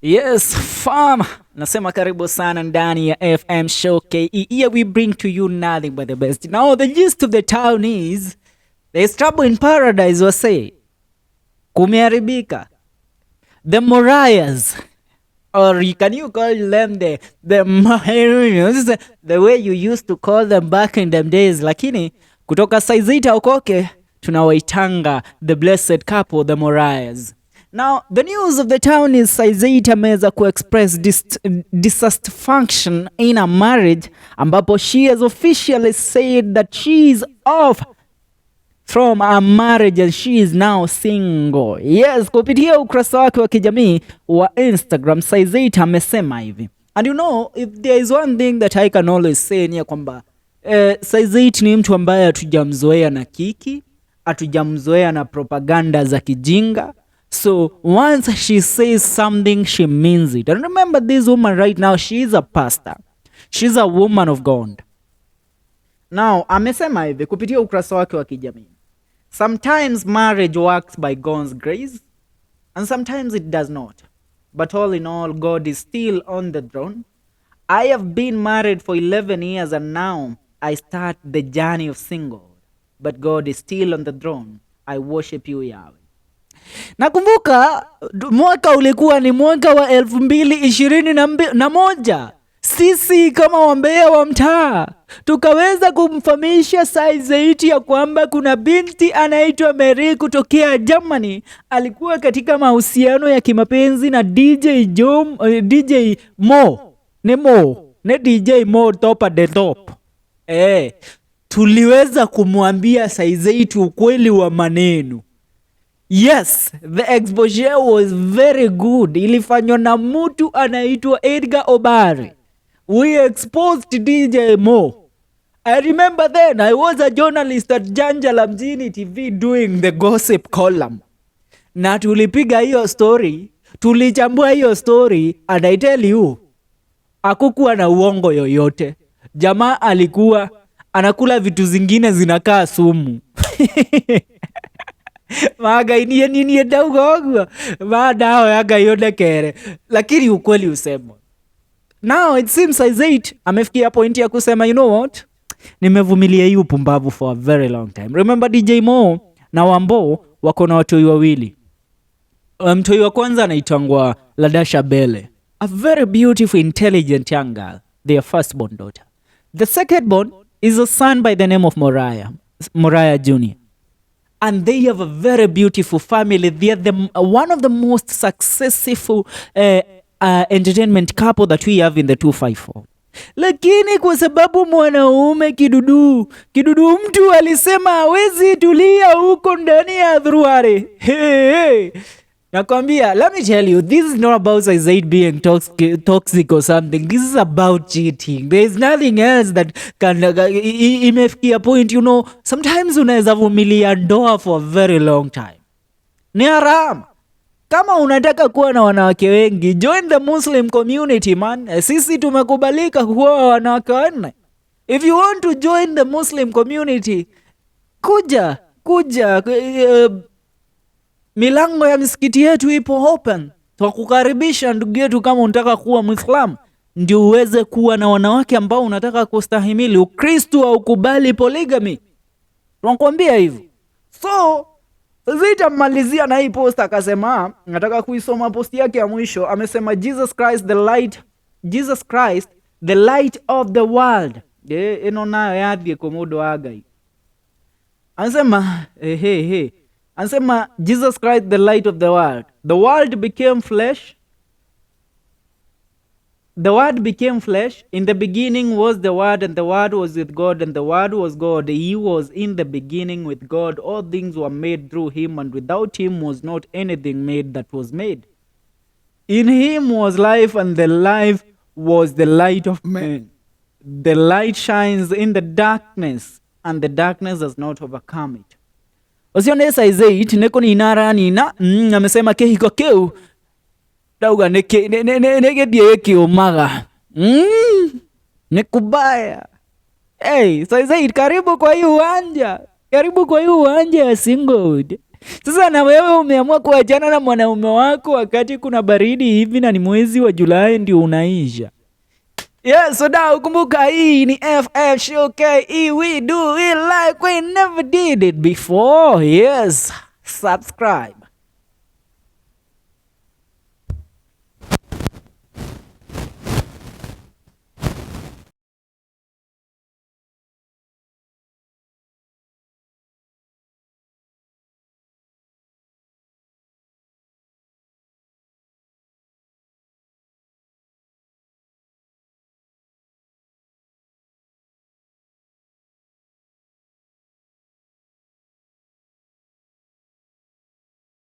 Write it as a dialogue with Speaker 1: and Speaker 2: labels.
Speaker 1: Yes, fam. Nasema karibu sana ndani ya FM Show KE. Here we bring to you nothing but the best. Now the gist of the town is there's trouble in paradise, wase. Kumeharibika. The Mariahs, or can you call them the Mariahs, the way you used to call them back in them days. Lakini kutoka Saizita Okoke tunawaitanga the blessed couple, the Mariahs. Now, the news of the town is Saizita ameweza express dissatisfaction in a marriage ambapo she has officially said that she is off from a marriage and she is now single. Yes, kupitia ukurasa wake wa kijamii wa Instagram, Saizita amesema hivi. And you know, if there is one thing that I can always say ni kwamba Saizita ni mtu ambaye hatujamzoea na kiki, hatujamzoea na propaganda za kijinga. So once she says something, she means it. And remember, this woman right now, she is a pastor. She's a woman of God. Now, amesema hivi kupitia ukurasa wake wa kijamii. Sometimes marriage works by God's grace, and sometimes it does not. But all in all, God is still on the throne. I have been married for 11 years and now I start the journey of single. But God is still on the throne. I worship you, Yahweh. Nakumbuka mwaka ulikuwa ni mwaka wa 2021. Sisi kama wambea wa mtaa tukaweza kumfahamisha Saizita ya kwamba kuna binti anaitwa Mary kutokea Germany alikuwa katika mahusiano ya kimapenzi na DJ Mo ne DJ Mo top the top. Tuliweza kumwambia Saizita ukweli wa maneno. Yes, the exposure was very good. Ilifanywa na mtu anaitwa Edgar Obare. We exposed DJ Mo. I remember then I was a journalist at Janjala Mjini TV doing the gossip column. Na tulipiga hiyo story, tulichambua hiyo story, and I tell you, hakukuwa na uongo yoyote. Jamaa alikuwa anakula vitu zingine zinakaa sumu. Magainie nini edaugo madao yaga yode kere, lakini ukweli usemo. Now it seems Saizita amefikia point ya kusema, you know what, nimevumilia hii upumbavu for a very long time. Remember DJ Mo na Wambo wako na watoi wawili. Mtoi wa kwanza anaitangwa Ladasha Bele, a very beautiful intelligent young girl, their firstborn daughter. The second born is a son by the name of Moriah Jr. And they have a very beautiful family. They are one of the most successful entertainment couple that we have in the 254. Lakini kwa sababu mwanaume kidudu mtu alisema hawezi tulia huko ndani ya Dhuruare. Nakwambia, let me tell you, this is not about Saizita being toxic or something. This is about cheating. There is nothing else that can imefikia point, you know, sometimes unaweza vumilia ndoa for a very long time. Ni haram. Kama unataka kuwa na wanawake wengi, join the Muslim community, man. Sisi tumekubalika kuwa wanawake wanne. If you want to join the Muslim community, kuja milango ya misikiti yetu ipo open. Twakukaribisha ndugu yetu, kama unataka kuwa Muislamu ndio uweze kuwa na wanawake ambao unataka kustahimili. Ukristo haukubali polygamy. Tunakwambia hivyo. So Saizita malizia na hii post akasema, nataka kuisoma post yake ya mwisho. Amesema Jesus Christ the light of the world. Eno nayo yadhi komodo agai. Anasema Anasema Jesus Christ the light of the world. The word became flesh. The word became flesh. In the beginning was the word, and the word was with God, and the word was God. He was in the beginning with God. All things were made through him, and without him was not anything made that was made. In him was life, and the life was the light of men. The light shines in the darkness, and the darkness does not overcome it. Osione Saizita neko ni inara nina amesema kehiko keu dauga neke die kiumaga nekubaya. Hey Saizita, karibu kwa hii uwanja ya singlehood. Sasa na wewe umeamua kuachana na mwanaume wako wakati kuna baridi hivi na ni mwezi wa Julai ndio unaisha. Yes, so now kumbuka hii ni FF Show KE. We do it like we never did it before. Yes, subscribe.